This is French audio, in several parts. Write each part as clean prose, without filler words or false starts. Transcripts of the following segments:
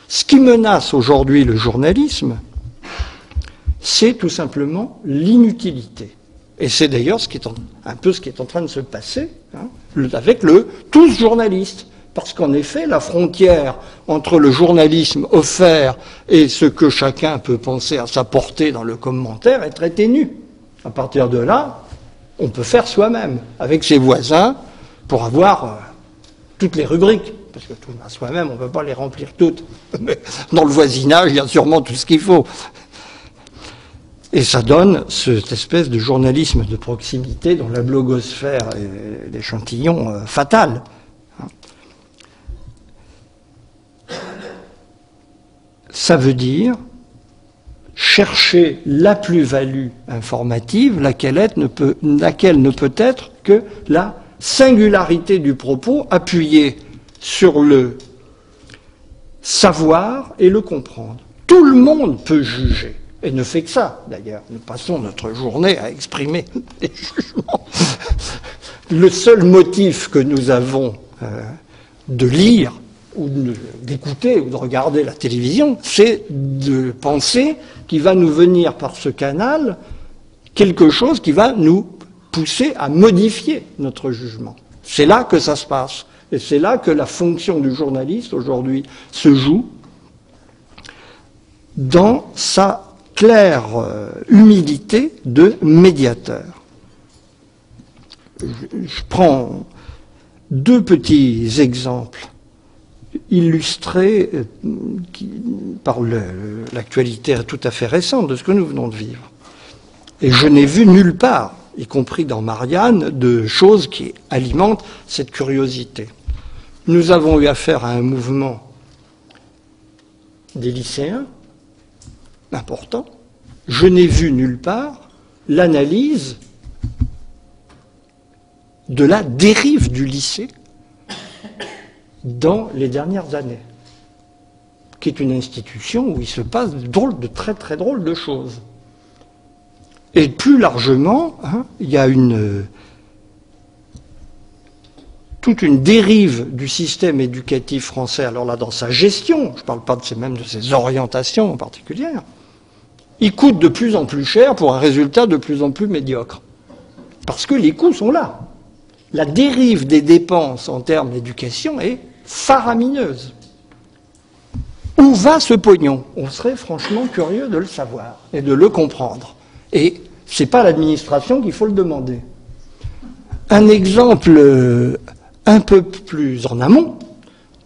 Ce qui menace aujourd'hui le journalisme, c'est tout simplement l'inutilité. Et c'est d'ailleurs un peu ce qui est en train de se passer avec le « tous journalistes ». Parce qu'en effet, la frontière entre le journalisme offert et ce que chacun peut penser à sa portée dans le commentaire est très ténue. À partir de là, on peut faire soi-même, avec ses voisins, pour avoir toutes les rubriques. Parce que tout à soi-même, on ne peut pas les remplir toutes. Mais dans le voisinage, il y a sûrement tout ce qu'il faut. Et ça donne cette espèce de journalisme de proximité dont la blogosphère est l'échantillon fatal. Ça veut dire chercher la plus-value informative, laquelle ne peut être que la singularité du propos appuyée sur le savoir et le comprendre. Tout le monde peut juger, et ne fait que ça, d'ailleurs. Nous passons notre journée à exprimer des jugements. Le seul motif que nous avons de lire, ou d'écouter ou de regarder la télévision, c'est de penser qu'il va nous venir par ce canal quelque chose qui va nous pousser à modifier notre jugement. C'est là que ça se passe. Et c'est là que la fonction du journaliste aujourd'hui se joue dans sa claire humilité de médiateur. Je prends deux petits exemples illustré par l'actualité tout à fait récente de ce que nous venons de vivre. Et je n'ai vu nulle part, y compris dans Marianne, de choses qui alimentent cette curiosité. Nous avons eu affaire à un mouvement des lycéens important. Je n'ai vu nulle part l'analyse de la dérive du lycée dans les dernières années, qui est une institution où il se passe de très très drôles de choses. Et plus largement, il y a toute une dérive du système éducatif français, alors là dans sa gestion, je ne parle pas même de ses orientations en particulier, il coûte de plus en plus cher pour un résultat de plus en plus médiocre. Parce que les coûts sont là. La dérive des dépenses en termes d'éducation est faramineuse. Où va ce pognon? On serait franchement curieux de le savoir et de le comprendre. Et ce n'est pas à l'administration qu'il faut le demander. Un exemple un peu plus en amont,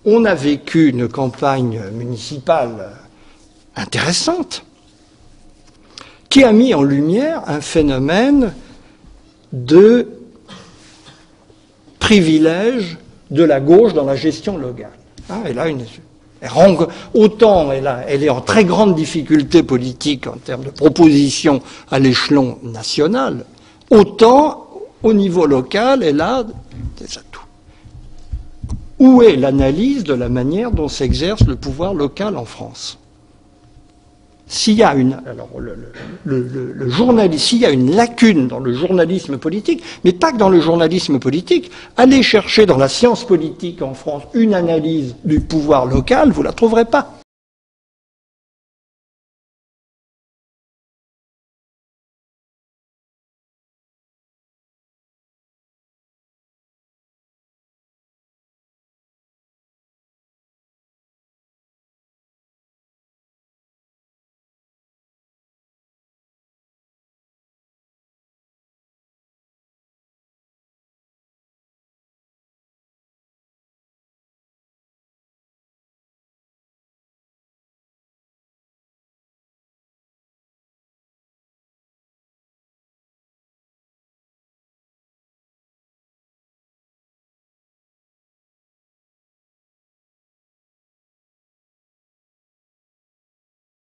on a vécu une campagne municipale intéressante qui a mis en lumière un phénomène de privilège de la gauche dans la gestion locale. Elle est en très grande difficulté politique en termes de propositions à l'échelon national, autant au niveau local, elle a des atouts. Où est l'analyse de la manière dont s'exerce le pouvoir local en France? S'il y a une lacune dans le journalisme politique, mais pas que dans le journalisme politique, allez chercher dans la science politique en France une analyse du pouvoir local, vous ne la trouverez pas.